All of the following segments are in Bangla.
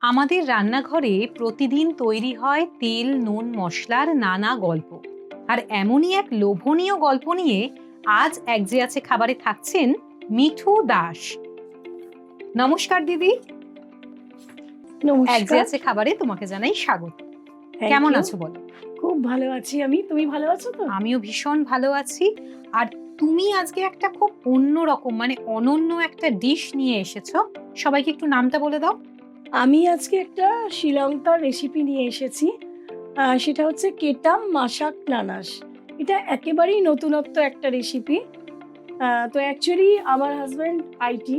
আমাদের রান্নাঘরে প্রতিদিন তৈরি হয় তেল নুন মশলার নানা গল্প। আর এমনই এক লোভনীয় গল্প নিয়ে আজ এক যে আছে খাবারে থাকছেন মিঠু দাস। নমস্কার দিদি। এক যে নমস্কার। আছে খাবারে তোমাকে জানাই স্বাগত। Thank কেমন you. আছো বলো? খুব ভালো আছি আমি। তুমি ভালো আছো তো? আমিও ভীষণ ভালো আছি। আর তুমি আজকে একটা খুব অন্যরকম মানে অনন্য একটা ডিশ নিয়ে এসেছো। সবাইকে একটু নামটা বলে দাও। আমি আজকে একটা শ্রীলঙ্কার রেসিপি নিয়ে এসেছি। সেটা হচ্ছে কেটাম মাশাক নানাস। এটা একেবারেই নতুনত্ব একটা রেসিপি। তো অ্যাকচুয়ালি আমার হাজব্যান্ড আইটি।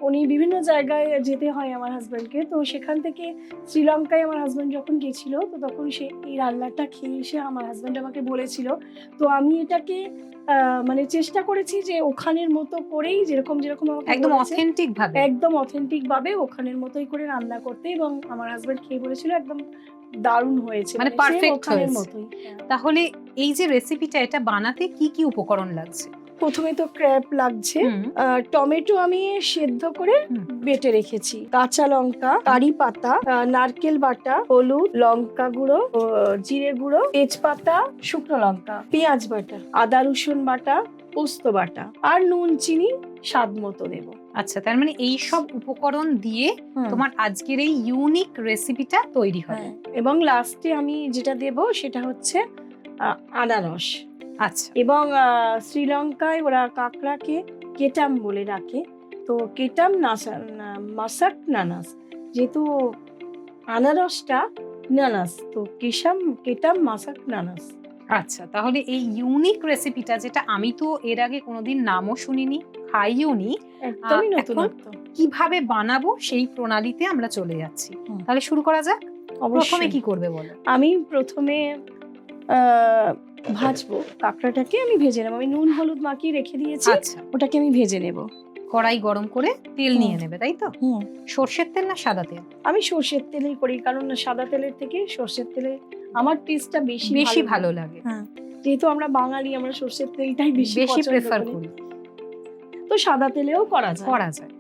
উনি বিভিন্ন জায়গায় যেতে হয় আমার হাজব্যান্ডকে। তো সেখান থেকে শ্রীলঙ্কায় আমার হাজব্যান্ড যখন গেছিল, তো তখন সে এই রান্নাটা খেয়ে এসে আমার হাজব্যান্ড আমাকে বলেছিল। তো আমি এটাকে মানে চেষ্টা করেছি যে ওখানের মতো করেই যেরকম আমাকে একদম বলেছে, অথেন্টিক ভাবে। একদম অথেন্টিক ভাবে ওখানের মতোই করে রান্না করতে, এবং আমার হাজব্যান্ড খেয়ে বলেছিল একদম দারুণ হয়েছে, মানে সেম পারফেক্ট ওখানের হয়েছে। মতোই। তাহলে এই যে রেসিপিটা, এটা বানাতে কি কি উপকরণ লাগছে? প্রথমে তো ক্র্যাব লাগছে। হুম। টমেটো আমি সেদ্ধ করে হুম। বেটে রেখেছি, কাঁচা লঙ্কা, কারি পাতা, নারকেল বাটা, হলুদ, লঙ্কা গুঁড়ো, জিরে গুঁড়ো, তেজপাতা, শুকনো লঙ্কা, পেঁয়াজ বাটা, আদা রসুন বাটা, পোস্ত বাটা, আর নুন চিনি স্বাদ মতো দেবো। আচ্ছা, তার মানে এই সব উপকরণ দিয়ে তোমার আজকের এই ইউনিক রেসিপিটা তৈরি হবে। এবং লাস্টে আমি যেটা দেব সেটা হচ্ছে আনারস। আচ্ছা। এবং শ্রীলঙ্কায় ওরা কাঁকড়াকে কেটাম বলে ডাকে। তো কেটাম মাসাক নানাস, যেহেতু আনারসটা নানাস, তো কেটাম মাসাক নানাস। আচ্ছা, তাহলে এই ইউনিক রেসিপিটা, যেটা আমি তো এর আগে কোনোদিন নামও শুনিনি, খাইওনি, একদমই এখন নতুনত্ব। কিভাবে বানাবো সেই প্রণালীতে আমরা চলে যাচ্ছি। তাহলে শুরু করা যাক। প্রথমে কি করবে বলো? আমি প্রথমে ভাজবো কাঁকড়াটাকে, আমি ভেজে নেবো। আমি নুন হলুদ মাখিয়ে রেখে দিয়েছি, আচ্ছা, ওটাকে আমি ভেজে নেব। কড়াই গরম করে তেল নিয়ে নেবে, তাই তো? সর্ষের তেল না সাদা তেল? আমি সর্ষের তেলেই করি, কারণ সাদা তেলের থেকে সর্ষের তেলে আমার টেস্টটা বেশি ভালো লাগে। যেহেতু আমরা বাঙালি, আমরা সর্ষের তেলটাই বেশি প্রেফার করি। তো সাদা তেলেও করা যায়।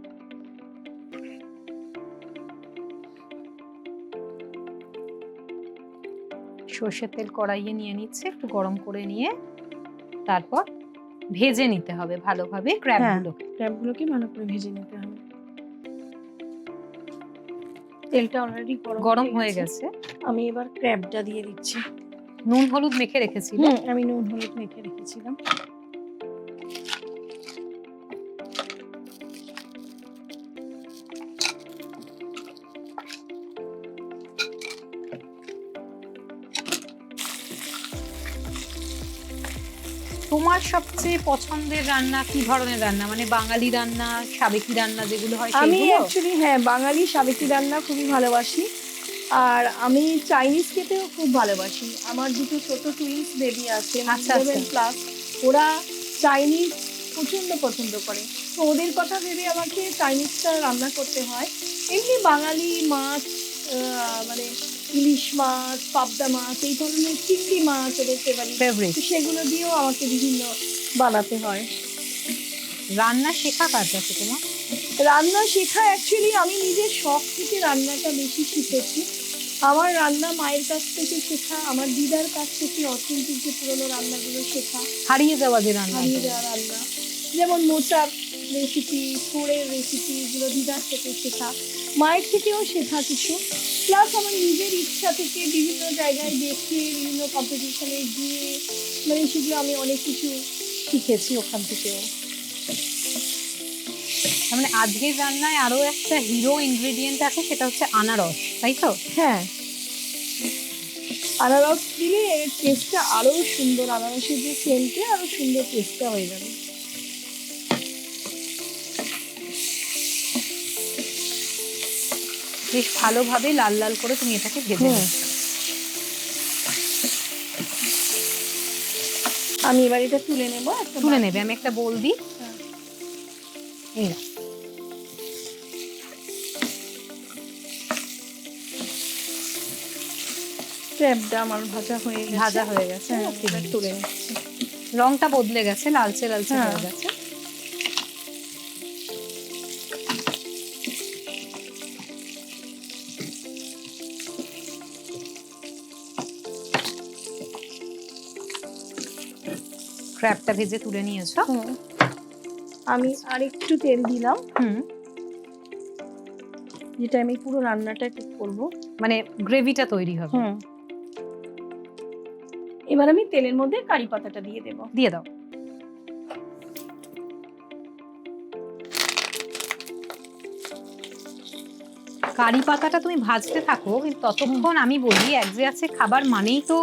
সর্ষের তেল কড়াইয়ে নিয়ে নিচ্ছে, একটু গরম করে নিয়ে তারপর ভেজে নিতে হবে ভালোভাবে ক্র্যাবগুলোকে ভালো করে ভেজে নিতে হবে। তেলটা অলরেডি গরম হয়ে গেছে। আমি এবার ক্র্যাবটা দিয়ে দিচ্ছি। নুন হলুদ মেখে রেখেছিলে? আমি নুন হলুদ মেখে রেখেছিলাম। তোমার সবচেয়ে পছন্দের রান্না কি ধরনের রান্না? মানে বাঙালি রান্না, সাবেকি রান্না যেগুলো হয় আমি সেগুলো? অ্যাকচুয়ালি বাঙালি সাবেকি রান্না খুবই ভালোবাসি। আর আমি চাইনিজ খেতেও খুব ভালোবাসি। আমার দুটো ছোট টুইন্স বেবি আছে, 11+। ওরা চাইনিজ প্রচন্ড পছন্দ করে। তো ওদের কথা ভেবে আমাকে চাইনিজটা রান্না করতে হয়। এমনি বাঙালি মাছ, মানে ইলিশ মাছ, পাবদা মাছ, এই ধরনের চিংড়ি মাছ ওদের ফেভারিট, সেগুলো দিয়েও আমাকে বিভিন্ন বানাতে হয়। রান্না শেখা কার কাছে তোমার? রান্না শেখা অ্যাকচুয়ালি আমি নিজের শখ থেকে রান্নাটা বেশি শিখেছি। আমার রান্না মায়ের কাছ থেকে শেখা, আমার দিদার কাছ থেকে অথেন্টিক যে পুরোনো রান্নাগুলো শেখা, হারিয়ে যাওয়া রান্না, যেমন মোচার রেসিপি, থোড়ের রেসিপি, এগুলো দিদার থেকে শেখা, মায়ের থেকেও শেখা কিছু। প্লাস আমার নিজের ইচ্ছা থেকে বিভিন্ন জায়গায় দেখে, বিভিন্ন কম্পিটিশনে গিয়ে, মানে সেগুলো আমি অনেক কিছু শিখেছি ওখান থেকেও। মানে আজকের রান্নায় আরো একটা হিরো ইনগ্রেডিয়েন্ট আছে, সেটা হচ্ছে আনারস, তাই তো? আনারস দিলে এর টেস্টটা আরো সুন্দর, আনারসের যে সেন্টে আরো সুন্দর টেস্টটা হয়ে যাবে। বেশ ভালোভাবে লাল লাল করে তুমি এটাকে ভেজে নেবে। আমি এবার এটা তুলে নেব। তুলে নেবে, আমি একটা বোল দিই। ক্র্যাবটা আমার ভাজা হয়ে গেছে। এবার তুলে নিচ্ছি। রংটা বদলে গেছে, লালচে লালচে হয়ে গেছে। ক্র্যাবটা ভেজে তুলে নিয়েছো। আমি আর একটু তেল দিলাম, হুম, যেটা আমি পুরো রান্নাটা করব। মানে গ্রেভিটা তৈরি হবে। এবার আমি তেলের মধ্যে কারি পাতাটা দিয়ে দেব। দিয়ে দাও। কারি পাতাটা তুমি ভাজতে থাকো, কিন্তু ততক্ষণ আমি বলি এক যে আছে খাবার মানেই তো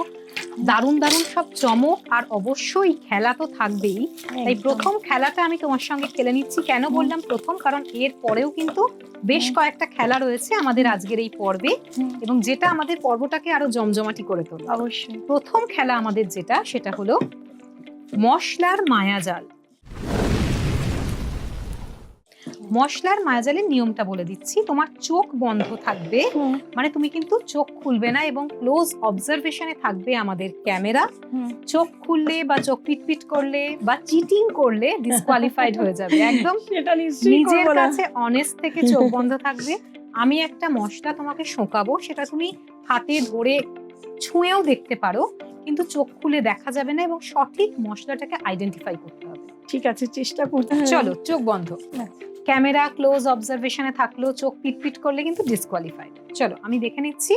দারুণ দারুণ সব চমক, আর অবশ্যই খেলা তো থাকবেই। তাই প্রথম খেলাটা আমি তোমার সঙ্গে খেলে নিচ্ছি। কেন বললাম প্রথম, কারণ এর পরেও কিন্তু বেশ কয়েকটা খেলা রয়েছে আমাদের আজকের এই পর্বে, এবং যেটা আমাদের পর্বটাকে আরো জমজমাটি করে তোলে। অবশ্যই। প্রথম খেলা আমাদের যেটা, সেটা হলো মশলার মায়াজাল। মশলার মায়াজালের নিয়মটা বলে দিচ্ছি। তোমার চোখ বন্ধ থাকবে, মানে তুমি কিন্তু চোখ খুলবে না, এবং ক্লোজ অবজারভেশনে থাকবে আমাদের ক্যামেরা। চোখ খুললে বা চোখ পিটপিট করলে বা চিটিং করলে ডিসকোয়ালিফাইড হয়ে যাবে। একদম সেটা নিশ্চয়ই নিজের করব না। কাছে অনেস্ট থেকে চোখ বন্ধ থাকবে। আমি একটা মশলা তোমাকে শোকাবো, সেটা তুমি হাতে ধরে ছুঁয়েও দেখতে পারো, কিন্তু চোখ খুলে দেখা যাবে না, এবং সঠিক মশলাটাকে আইডেন্টিফাই করতে হবে। ঠিক আছে, চেষ্টা করতে। চলো, চোখ বন্ধ, ক্যামেরা ক্লোজ অবজারভেশনে থাকলো, চোখ পিটপিট করলে কিন্তু ডিসকোয়ালিফাইড। চলো আমি দেখে নিচ্ছি।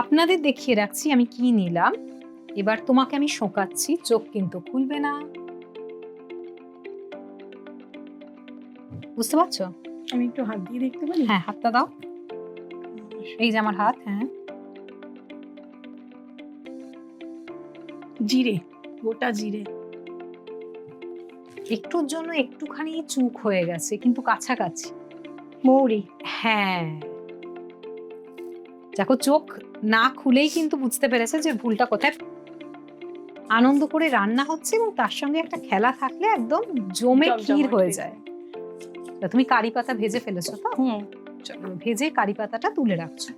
আপনাদের দেখিয়ে রাখছি আমি কি নিলাম। এবার তোমাকে আমি শোকাচ্ছি, চোখ কিন্তু খুলবে না। বুঝতে পারছো? আমি একটু হাত দিয়ে দেখতে পারি? হ্যাঁ, হাতটা দাও। এই যে আমার হাত। হ্যাঁ, জিরে, গোটা জিরে। একটুর জন্য একটুখানি চুক হয়ে গেছে, কিন্তু কাছাকাছি। মৌরি। হ্যাঁ, দেখো চোখ না খুলেই কিন্তু বুঝতে পেরেছে যে ভুলটা কোথায়। আনন্দ করে রান্না হচ্ছে এবং তার সঙ্গে একটা খেলা থাকলে একদম জমে ক্ষীর হয়ে যায়। তা তুমি কারি পাতা ভেজে ফেলেছো তো? চলো, ভেজে কারি পাতাটা তুলে রাখছো।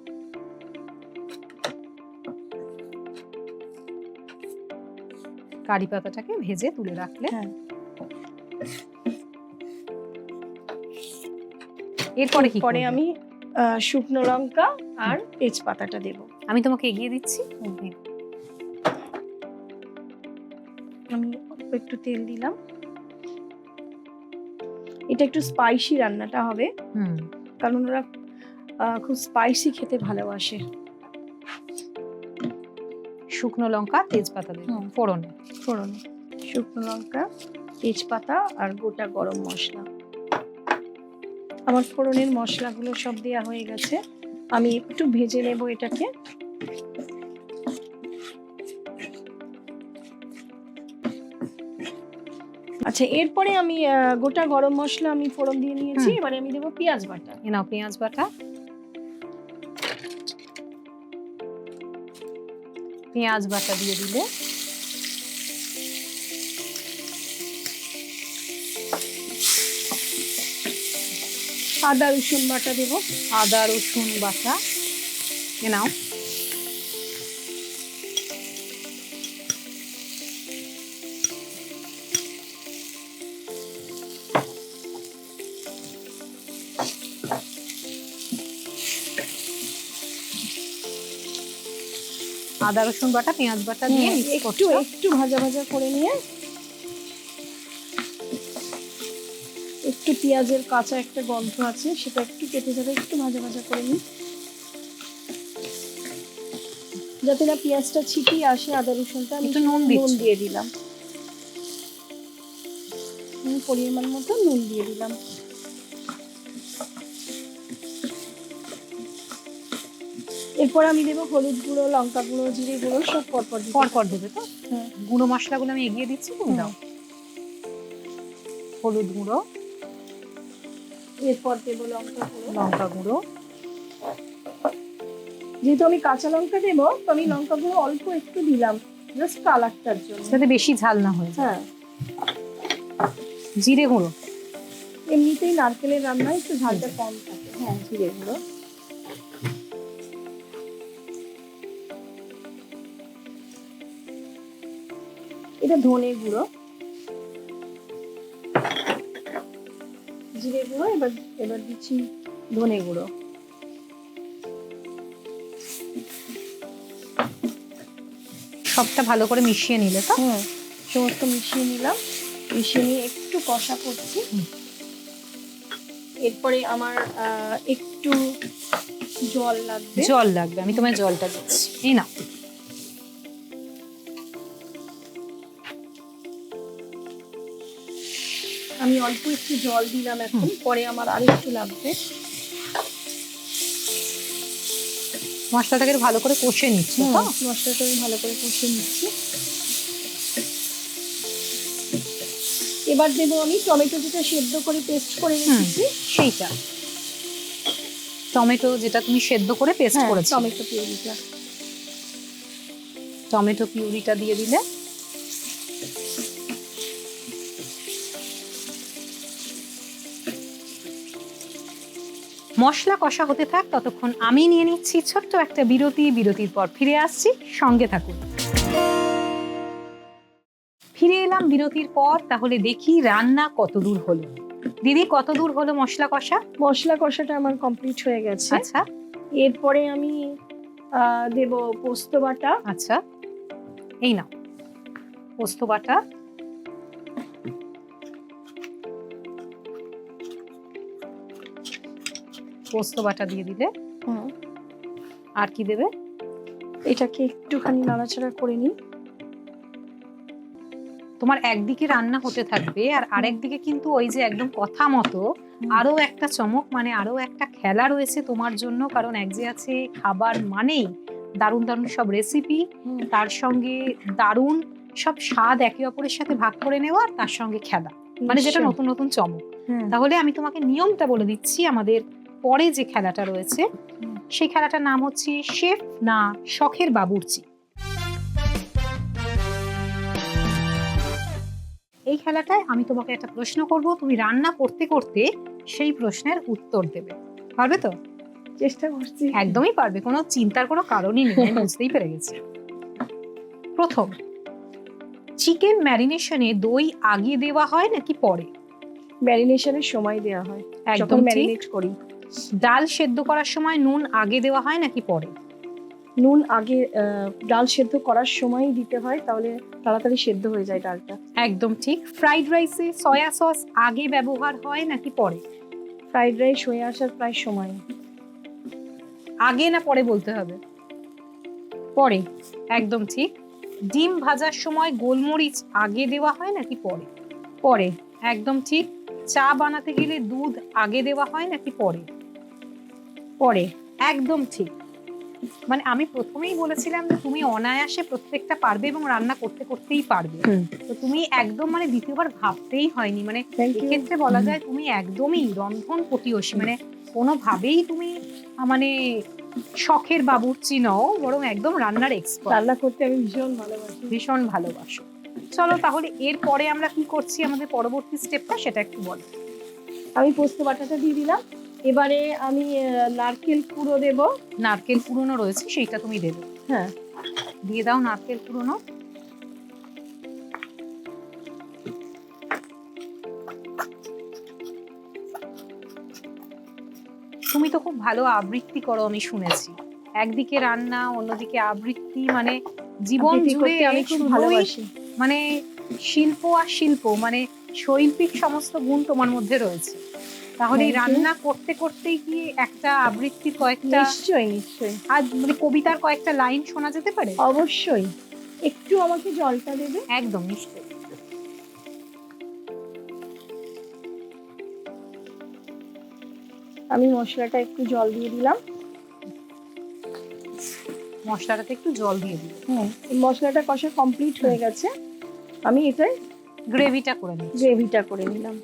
কারি পাতাটাকে ভেজে তুলে রাখলে, এরপরে কি পরে করবে? আমি শুকনো লঙ্কা আর তেজপাতাটা দেব। আমি তোমাকে এগিয়ে দিচ্ছি। আমি অল্প একটু তেল দিলাম। এটা একটু স্পাইসি রান্নাটা হবে, কারণ ওরা খুব স্পাইসি খেতে ভালোবাসে। শুকনো লঙ্কা তেজপাতা দেব ফোড়নে। শুকনো লঙ্কা, তেজপাতা আর গোটা গরম মশলা। আমার ফোড়নের মশলাগুলো সব দেয়া হয়ে গেছে। আমি একটু ভেজে নেব এটাকে। আচ্ছা, এরপরে আমি গোটা গরম মশলা আমি ফোড়ন দিয়ে নিয়েছি। এবারে আমি দেবো পেঁয়াজ বাটা। এ নাও পেঁয়াজ বাটা। পেঁয়াজ বাটা দিয়ে দিলে আদা রসুন বাটা দেব। আদা রসুন বাটা। এ নাও। আদা রসুন বাটা পেঁয়াজ বাটা দিয়ে একটু ভাজা ভাজা করে নিয়ে, একটু পেঁয়াজের কাঁচা একটা গন্ধ আছে, সেটা একটু কেটে যাবে। একটু ভাজা ভাজা করে নিই, যাতে না পেঁয়াজটা ছিটিয়ে আসে। আদা রসুনটা আমি একটু নুন দিয়ে দিলাম। পরিমাণ মতো নুন দিয়ে দিলাম। এরপর আমি দেবো হলুদ গুঁড়ো, লঙ্কা গুঁড়ো, জিরে গুঁড়ো, সব পরপর দেবে তো? গুঁড়ো মশলাগুলো আমি এগিয়ে দিচ্ছি, তুমি দাও। হলুদ গুঁড়ো, এরপর দেবো লঙ্কা গুঁড়ো। যেহেতু আমি কাঁচা লঙ্কা দেবো, তো আমি লঙ্কা গুঁড়ো অল্প একটু দিলাম, জাস্ট কালারটার জন্য, যাতে বেশি ঝাল না হয়ে যায়। জিরে গুঁড়ো, এমনিতেই নারকেলের রান্নায় একটু ঝালটা কম থাকে। জিরে গুঁড়ো। এটা ধনে গুঁড়ো, জিরে গুঁড়ো। এবার দিচ্ছি ধনে গুঁড়ো, সবটা ভালো করে মিশিয়ে নিলে তো? সমস্ত মিশিয়ে নিলাম। মিশিয়ে নিয়ে একটু কষা করছি। এরপরে আমার একটু জল লাগবে। জল লাগবে, আমি তোমায় জলটা দিচ্ছি, এই না। আমি অল্প একটু জল দিলাম এখন, পরে আমার আর একটু লাগবে। মশলাটাকে ভালো করে কষে নিচ্ছি তো? মশলাটা আমি ভালো করে কষে নিচ্ছি। এবার দেবো আমি টমেটো, যেটা সেদ্ধ করে পেস্ট করে রেখেছি সেইটা। টমেটো যেটা তুমি সেদ্ধ করে পেস্ট করেছো, টমেটো পিউরিটা। টমেটো পিউরিটা দিয়ে দিলে। মশলা কষা হতে থাক, ততক্ষণ আমি নিয়ে নিচ্ছি ছোট্ট একটা বিরতি। বিরতির পর ফিরে আসছি, সঙ্গে থাকুন। ফিরে এলাম বিরতির পর। তাহলে দেখি রান্না কত দূর হলো। দিদি, কত দূর হলো মশলা কষা? মশলা কষাটা আমার কমপ্লিট হয়ে গেছে। আচ্ছা, এরপরে আমি দেব পোস্ত বাটা। আচ্ছা, এই নাও পোস্ত বাটা। পোস্ত বাটা দিয়ে দিলে। আর কি দেবে? এটাকে একটুখানি নাড়াচাড়া করে নিই। তোমার একদিকে রান্না হতে থাকবে, আর আরেকদিকে কিন্তু ওই যে একদম কথা মতো আরো একটা চমক, মানে আরো একটা খেলা রয়েছে তোমার জন্য। কারণ এক যে আছে খাবার মানেই দারুণ দারুণ সব রেসিপি, তার সঙ্গে দারুণ সব স্বাদ একে অপরের সাথে ভাগ করে নেওয়া, আর তার সঙ্গে খেলা, মানে যেটা নতুন নতুন চমক। তাহলে আমি তোমাকে নিয়মটা বলে দিচ্ছি। আমাদের পরে যে খেলাটা রয়েছে সেই খেলাটার নাম হচ্ছে শেফ না শখের বাবুর্চি। এই খেলাটায় আমি তোমাকে একটা প্রশ্ন করব, তুমি রান্না করতে করতে সেই প্রশ্নের উত্তর দেবে। পারবে তো? চেষ্টা করছি। একদমই পারবে, কোনো চিন্তার কোনো কারণই নেই, আমি বুঝতেই পেরে গেছি। প্রথম, চিকেন ম্যারিনেশনে দই আগে দেওয়া হয় নাকি পরে? ম্যারিনেশনের সময় দেওয়া হয়, একদম ম্যারিনেট করি। ডাল সেদ্ধ করার সময় নুন আগে দেওয়া হয় নাকি পরে? নুন আগে, ডাল সেদ্ধ করার সময়ই দিতে হয়, তাহলে তাড়াতাড়ি সেদ্ধ হয়ে যায় ডালটা। একদম ঠিক। ফ্রাইড রাইসে সয়া সস আগে ব্যবহার হয় নাকি পরে? ফ্রাইড রাইস হয়ে আসার প্রায় সময়। আগে না পরে বলতে হবে? পরে। একদম ঠিক। ডিম ভাজার সময় গোলমরিচ আগে দেওয়া হয় নাকি পরে? পরে। একদম ঠিক। চা বানাতে গেলে দুধ আগে দেওয়া হয় নাকি পরে? পরে। একদম ঠিক। মানে আমি প্রথমেই বলেছিলাম যে তুমি অনায়াসে প্রত্যেকটা পারবে এবং রান্না করতে করতেই পারবে। তো তুমি একদম মানে দ্বিতীয়বার ভাবতেই হয়নি। মানে এক্ষেত্রে বলা যায় তুমি একদমই রন্ধন পটীয়সী। মানে কোনোভাবেই তুমি মানে শখের বাবুর্চি নও, বরং একদম রান্নার এক্সপার্ট। রান্না করতে আমি ভীষণ ভালোবাসি। ভীষণ ভালোবাসো। চলো তাহলে এরপরে আমরা কি করছি, আমাদের পরবর্তী স্টেপটা সেটা একটু বলো। আমি পোস্ত বাটাটা দিয়ে দিলাম। এবারে আমি নারকেল কুড়ো দেব। নারকেল কুড়োনো রয়েছে, সেইটা তুমি দেবে। হ্যাঁ, দিয়ে দাও নারকেল কুড়োনো। তুমি তো খুব ভালো আবৃত্তি করো, আমি শুনেছি। একদিকে রান্না, অন্যদিকে আবৃত্তি, মানে জীবন জুড়ে আমি খুব ভালোবাসি। মানে শিল্প আর শিল্প, মানে শৈল্পিক সমস্ত গুণ তোমার মধ্যে রয়েছে। তাহলে রান্না করতে করতেই কি একটা আবৃত্তির কয়েকটা, নিশ্চয়ই আজ মানে কবিতার কয়েকটা লাইন শোনা যেতে পারে? অবশ্যই। একটু আমাকে জলটা দেবে? একদম নিশ্চয়ই। আমি মশলাটা একটু জল দিয়ে দিলাম। মশলাটাতে একটু জল দিয়ে দিল। মশলাটা কষা কমপ্লিট হয়ে গেছে। আমি এটাই গ্রেভিটা করে নিলাম।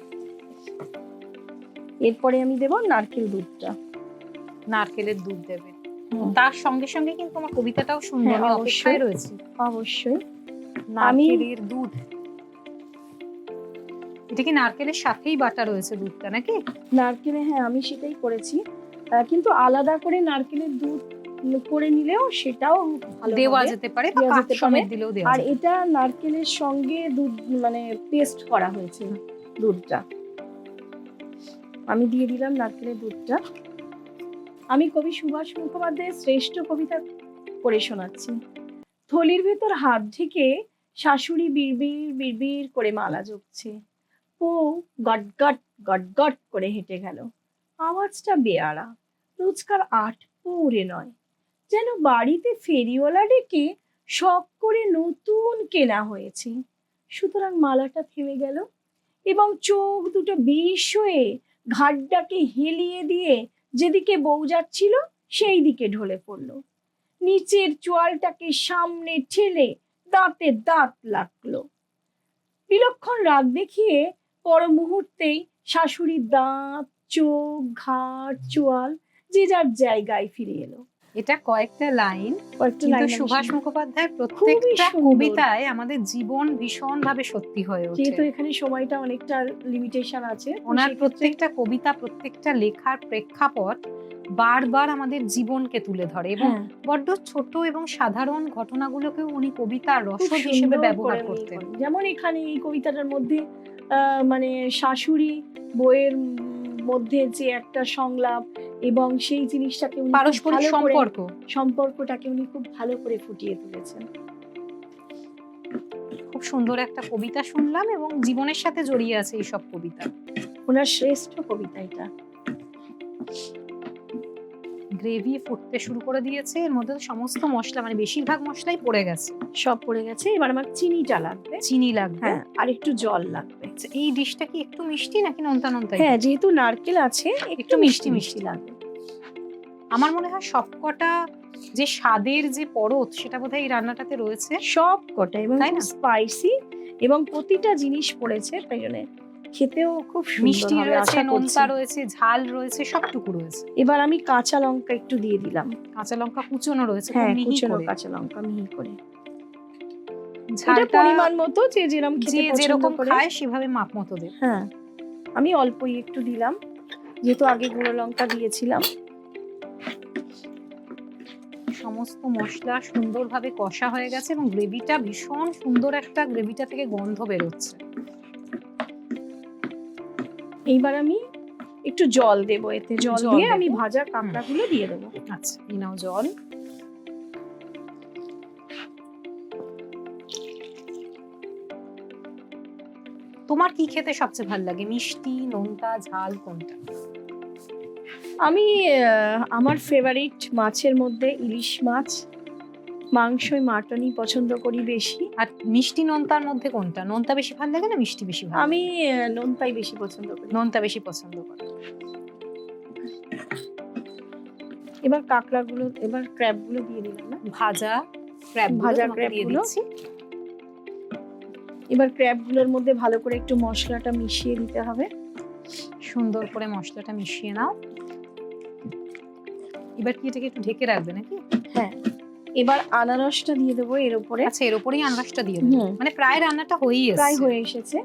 এরপরে আমি দেব নারকেল দুধটা। নারকেলের দুধ দেবে। তার সঙ্গে সঙ্গে কিন্তু আমার কবিতাটাও শুনবো, আমি অপেক্ষায় রয়েছি। অবশ্যই। নারকেলের দুধ, এটা কি নারকেলের সাথেই বাটা রয়েছে দুধটা নাকি? নারকেলে, হ্যাঁ আমি সেটাই করেছি, কিন্তু আলাদা করে নারকেলের দুধ করে নিলেও সেটাও ভালো দেওয়া যেতে পারে, বা কাঠ সমেত দিলেও দেওয়া আর যেতে পারে। এটা নারকেলের সঙ্গে দুধ মানে পেস্ট করা হয়েছে দুধটা। আমি দিয়ে দিলাম নারকেলের দুধটা। আমি কবি সুভাষ মুখোপাধ্যায়ের শ্রেষ্ঠ কবিতা পড়ে শোনাচ্ছি। থলির ভেতর হাত ঢেকে শাশুড়ি বিড়বিড় বিড়বিড় করে মালা জপছে। ও গটগট গটগট করে হেঁটে গেল। আওয়াজটা বেয়ারা, রোজকার আট পৌরে নয়, যেন বাড়িতে ফেরিওয়ালা ডেকে শখ করে নতুন কেনা হয়েছে। সুতরাং মালাটা থেমে গেল এবং চোখ দুটো বিষ হয়ে ঘাটটাকে হেলিয়ে দিয়ে যেদিকে বউ যাচ্ছিল সেই দিকে ঢলে পড়ল। নিচের চোয়ালটাকে সামনে ঠেলে দাঁতে দাঁত লাগলো। বিলক্ষণ রাগ দেখিয়ে পর মুহূর্তেই শাশুড়ির দাঁত, চোখ, ঘাট, চোয়াল যে যার জায়গায় ফিরে এলো। এটা কয়েকটা লাইন, কয়েকটা কিন্তু লাইন আমি সুভাষ শুনি। মুখোপাধ্যায়ের খুবই প্রত্যেকটা সুন্দর। কবিতায় আমাদের জীবন ভীষণ ভাবে সত্যি হয়ে ওঠে। যেহেতু এখানে সময়টা অনেকটা লিমিটেশন আছে, তো ওনার সেক্ষেত্রে প্রত্যেকটা কবিতা, প্রত্যেকটা লেখার প্রেক্ষাপট বারবার আমাদের জীবনকে তুলে ধরে এবং হ্যাঁ, বড্ড ছোট এবং সাধারণ ঘটনাগুলোকেও উনি কবিতার খুব রসদ হিসেবে সুন্দর ব্যবহার করে করতেন। যেমন এখানে এই কবিতাটার মধ্যে মানে শাশুড়ি বউয়ের মধ্যে যে একটা সংলাপ এবং সেই জিনিসটাকে উনি খুব পারস্পরিক ভালো করে সম্পর্ক। সম্পর্কটাকে উনি খুব ভালো করে ফুটিয়ে তুলেছেন। খুব সুন্দর একটা কবিতা শুনলাম এবং জীবনের সাথে জড়িয়ে আছে এইসব কবিতা। ওনার শ্রেষ্ঠ কবিতা এটা। গ্রেভি ফুটতে শুরু করে দিয়েছে, এর মধ্যে তো সমস্ত মশলা মানে বেশিরভাগ মশলাই পড়ে গেছে। সব পড়ে গেছে, এবার আমার চিনিটা লাগবে। চিনি লাগবে। হ্যাঁ, আর একটু জল লাগবে। আচ্ছা, এই ডিশটা কি একটু মিষ্টি নাকি নোনতা নোনতা? হ্যাঁ, যেহেতু নারকেল আছে একটু মিষ্টি মিষ্টি মিষ্টি লাগবে। আমার মনে হয় সবকটা যে স্বাদের যে পরত সেটা বোধহয় এই রান্নাটাতে রয়েছে। সব কটা এবং তাই না? স্পাইসি এবং প্রতিটা জিনিস পড়েছে, তাই জন্য খেতেও খুব সুন্দর মিষ্টি হবে রয়েছে, আশা করছি। নোনতা রয়েছে, ঝাল রয়েছে, সবটুকু রয়েছে। এবার আমি কাঁচা লঙ্কা একটু দিয়ে দিলাম। কাঁচা লঙ্কা কুচোনো রয়েছে, খুব হ্যাঁ, মিহি কুচনো করে। কাঁচা লঙ্কা মিহি করে। এটা ঝালটা পরিমাণ মতো যে যেরকম যে খেতে পছন্দ যেরকম করে। খায় সেভাবে মাপ মতো দেব। হ্যাঁ, আমি অল্পই একটু দিলাম, যেহেতু আগে গুঁড়ো লঙ্কা দিয়েছিলাম। সমস্ত মশলা সুন্দরভাবে কষা হয়ে গেছে এবং গ্রেভিটা ভীষণ সুন্দর, একটা গ্রেভিটা থেকে গন্ধ বেরোচ্ছে। এইবার আমি একটু জল দেবো, এতে জল জল দিয়ে দেবো। আমি ভাজা কাঁকড়াগুলো দিয়ে দেবো। আচ্ছা, এই নাও জল। তোমার কি খেতে সবচেয়ে ভালো লাগে, মিষ্টি, নোনতা, ঝাল, কোনটা? আমি আমার ফেভারিট মাছের মধ্যে ইলিশ মাছ, মাংসই মাটনই পছন্দ করি বেশি। আর মিষ্টি নোনতার মধ্যে কোনটা? নোনতা বেশি ভালো লাগে না মিষ্টি বেশি ভালো? আমি নোনতাই বেশি পছন্দ করি। নোনতা বেশি পছন্দ করে। এবার এবার ক্র্যাবগুলো দিয়ে দিলাম না? ভাজা ভাজা ক্র্যাব দিয়ে ক্র্যাবগুলো। দিচ্ছি। এবার ক্র্যাবগুলোর মধ্যে ভালো করে একটু মশলাটা মিশিয়ে দিতে হবে। সুন্দর করে মশলাটা মিশিয়ে নাও। এবার কি এটাকে একটু ঢেকে রাখবে নাকি? হ্যাঁ, এবার আনারসটা দিয়ে দেবো এর উপরে। আচ্ছা, এর উপরেই আনারসটা দিয়ে দেবো। হুম। মানে প্রায় রান্নাটা হয়েই এসেছে। প্রায় হয়ে এসেছে।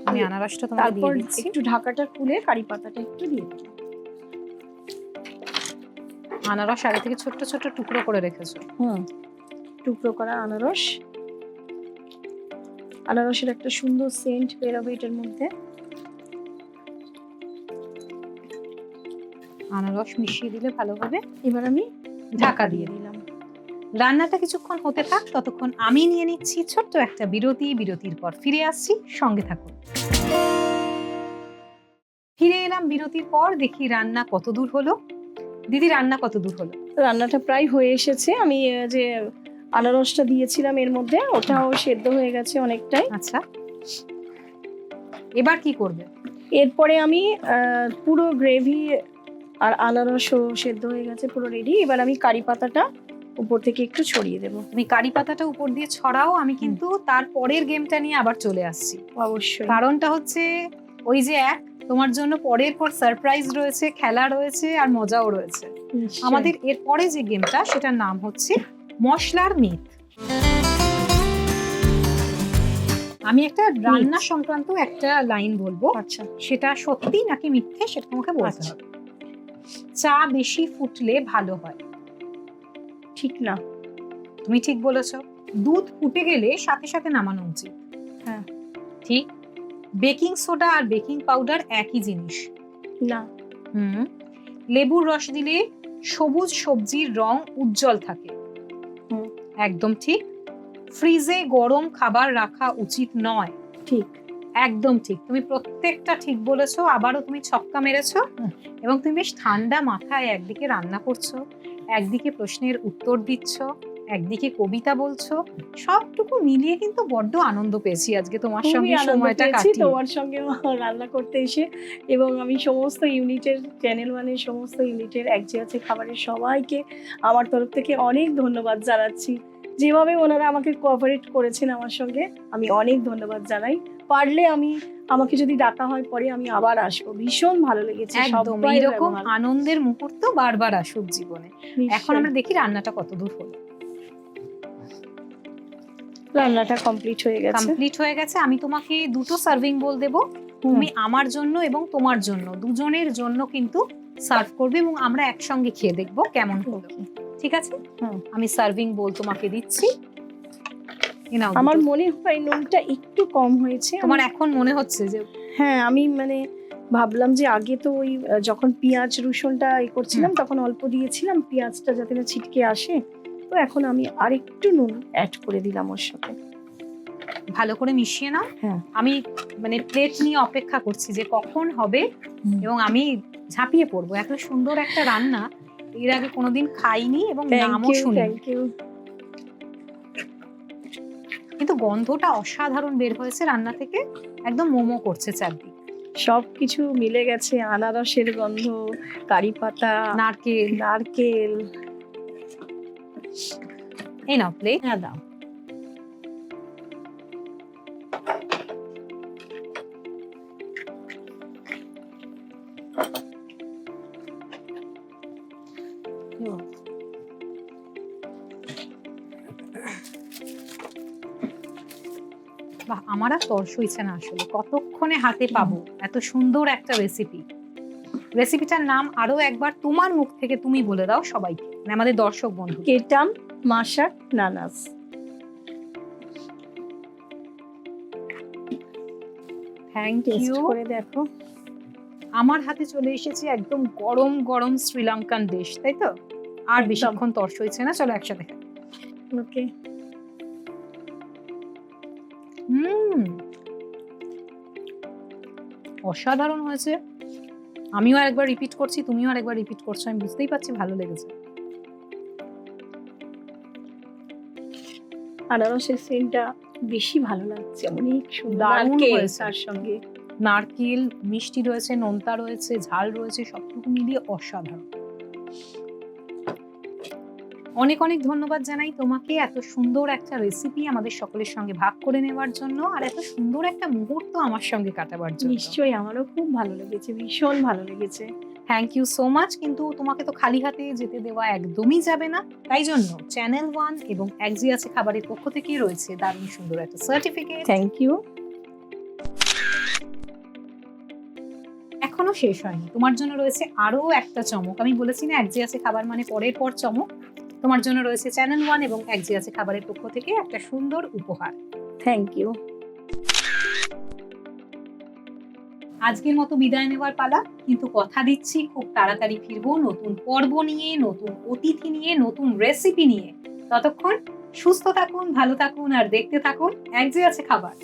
আমি আনারসটা তোমাকে দিয়ে তারপর দিচ্ছি। একটু ঢাকাটা খুলে কারি পাতাটা একটু দিয়ে দেবো। আনারস আগে থেকে ছোট্ট ছোট্ট টুকরো করে রেখেছো। টুকরো করা আনারস। আনারসের একটা সুন্দর সেন্ট বেরোবে এটার মধ্যে। আনারস মিশিয়ে দিলে ভালোভাবে। এবার আমি ঢাকা দিয়ে দিলাম। রান্নাটা কিছুক্ষণ হতে থাক, ততক্ষণ আমি নিয়ে নিচ্ছি ছোট্ট একটা বিরতি। বিরতির পর ফিরে আসছি, সঙ্গে থাকুন। ফিরে এলাম বিরতির পর। দেখি রান্না কত দূর হলো। দিদি, রান্না কত দূর হলো? রান্নাটা প্রায় হয়ে এসেছে। আমি যে আনারসটা দিয়েছিলাম এর মধ্যে, ওটাও সেদ্ধ হয়ে গেছে অনেকটাই। আচ্ছা, এবার কি করবে? এরপরে আমি পুরো গ্রেভি আর আনারসও সেদ্ধ হয়ে গেছে, পুরো রেডি। এবার আমি কারি পাতাটা উপর থেকে একটু ছড়িয়ে দেবো। তুমি কারি পাতাটা উপর দিয়ে ছড়াও, আমি কিন্তু তার পরের গেমটা নিয়ে আবার চলে আসছি। অবশ্যই। কারণটা হচ্ছে ওই যে তোমার জন্য পরের পর সারপ্রাইজ রয়েছে, খেলা রয়েছে আর মজাও রয়েছে। আমাদের এর পরে যে গেমটা, সেটার নাম হচ্ছে মশলার মিথ। আমি একটা রান্না সংক্রান্ত একটা লাইন বলবো। আচ্ছা, সেটা সত্যি নাকি মিথ্যে সেটা তোমাকে বলতে হবে। চা বেশি ফুটলে ভালো হয়। ঠিক না। তুমি ঠিক বলেছো। দুধ ফুটে গেলে সাথে সাথে নামানো উচিত। হ্যাঁ, ঠিক। বেকিং সোডা আর বেকিং পাউডার একই জিনিস। না। লেবুর রস দিলে সবুজ সবজির রং উজ্জ্বল থাকে। হুম। একদম ঠিক। ফ্রিজে গরম খাবার রাখা উচিত নয়। ঠিক। একদম ঠিক, তুমি প্রত্যেকটা ঠিক বলেছো। আবারও তুমি ছক্কা মেরেছো। এবং তুমি বেশ ঠান্ডা মাথায় একদিকে রান্না করছো, একদিকে প্রশ্নের উত্তর দিচ্ছ, একদিকে কবিতা বলছো। সবটুকু মিলিয়ে কিন্তু বড্ড আনন্দ পেয়েছি আজকে তোমার খুবই সঙ্গে আনন্দ সময়টা পেয়েছি কাটিয়ে। তোমার সঙ্গে রান্না করতে এসে। এবং আমি সমস্ত ইউনিটের, চ্যানেল ওয়ানের সমস্ত ইউনিটের এক যে আছে খাবারের সবাইকে আমার তরফ থেকে অনেক ধন্যবাদ জানাচ্ছি। যেভাবে ওনারা আমাকে কোঅপারেট করেছেন আমার সঙ্গে, আমি অনেক ধন্যবাদ জানাই। পারলে আমাকে যদি ডাকা হয় পরে আমি আবার আসবো। ভীষণ ভালো লেগেছে একদম সবাই এইরকম আনন্দের মুহূর্ত বারবার আসুক জীবনে। এখন আমরা দেখি রান্নাটা কতদূর হলো। রান্নাটা কমপ্লিট হয়ে গেছে। কমপ্লিট হয়ে গেছে। আমি তোমাকে দুটো সার্ভিং বোল দেবো। তুমি আমার জন্য এবং তোমার জন্য, দুজনের জন্য কিন্তু সার্ভ করবে এবং আমরা একসঙ্গে খেয়ে দেখবো কেমন হলো। ঠিক আছে? আমি সার্ভিং বোল তোমাকে দিচ্ছি। আমার মনে হয় নুনটা একটু কম হয়েছে। তোমার এখন মনে হচ্ছে যে? হ্যাঁ, আমি ভাবলাম যে আগে তো ওই যখন পেঁয়াজ রসুনটা করছিলাম তখন অল্প দিয়েছিলাম, পেঁয়াজটা যাতে না ছিটকে আসে। তো এখন আমি আরেকটু নুন অ্যাড করে দিলাম ওর সাথে। ভালো করে মিশিয়ে নাও। হ্যাঁ। আমি প্লেট নিয়ে অপেক্ষা করছি যে কখন হবে এবং আমি ঝাঁপিয়ে পড়বো। এত সুন্দর একটা রান্না এর আগে কোনোদিন খাইনি এবং নামও শুনিনি। কিন্তু গন্ধটা অসাধারণ বের হয়েছে রান্না থেকে, একদম মোমো করছে চারদিক। সবকিছু মিলে গেছে, আনারসের গন্ধ, কারি পাতা, নারকেল। এই নাও প্লেট। হ্যাঁ দাও। বাহ, আমার আর তর্স হইছে না আসলে, কতক্ষণে হাতে পাবো এত সুন্দর একটা রেসিপি। রেসিপিটার নাম আরো একবার তোমার মুখ থেকে তুমি বলে দাও সবাইকে, আমাদের দর্শক বন্ধু। কেটাম মাশাক নানাস। Thank you. করে দেখো। আমার হাতে চলে এসেছে একদম গরম গরম শ্রীলঙ্কান ডিশ, তাই তো? আর বেশিক্ষণ তর্স হইছে না, চলো একসাথে খাই। ওকে। অসাধারণ হয়েছে। আমিও আরেকবার রিপিট করছি, তুমিও আরেকবার রিপিট করছো, আমি বুঝতেই পারছি ভালো লেগেছে। আনারসের সেন্টটা বেশি ভালো লাগছে, অনেক সুন্দর হয়েছে। তার সঙ্গে নারকেল মিষ্টি রয়েছে, নোনতা রয়েছে, ঝাল রয়েছে, সবটুকু মিলিয়ে অসাধারণ। অনেক অনেক ধন্যবাদ জানাই তোমাকে এত সুন্দর একটা রেসিপি আমাদের সকলের সঙ্গে ভাগ করে নেওয়ার জন্য, আর এত সুন্দর একটা মুহূর্ত আমার সঙ্গে কাটাবার জন্য। নিশ্চয়ই, আমারও খুব ভালো লেগেছে, ভীষণ ভালো লেগেছে। Thank you so much. কিন্তু তোমাকে তো খালি হাতে যেতে দেওয়া একদমই যাবে না, তাই জন্য চ্যানেল ওয়ান এবং এক যে আছে খাবারের পক্ষ থেকে রয়েছে দারুণ সুন্দর একটা সার্টিফিকেট। Thank you. এখনো শেষ হয়নি, তোমার জন্য রয়েছে আরো একটা চমক। আমি বলেছি না এক যে আছে খাবার মানে পরের পর চমক। তোমার জন্য রয়েছে চ্যানেল ওয়ান এবং এক যে আছে খাবারের পক্ষ থেকে একটা সুন্দর উপহার। Thank you. আজকের মতো বিদায় নেওয়ার পালা, কিন্তু কথা দিচ্ছি খুব তাড়াতাড়ি ফিরবো নতুন পর্ব নিয়ে, নতুন অতিথি নিয়ে, নতুন রেসিপি নিয়ে। ততক্ষণ সুস্থ থাকুন, ভালো থাকুন আর দেখতে থাকুন এক যে আছে খাবার।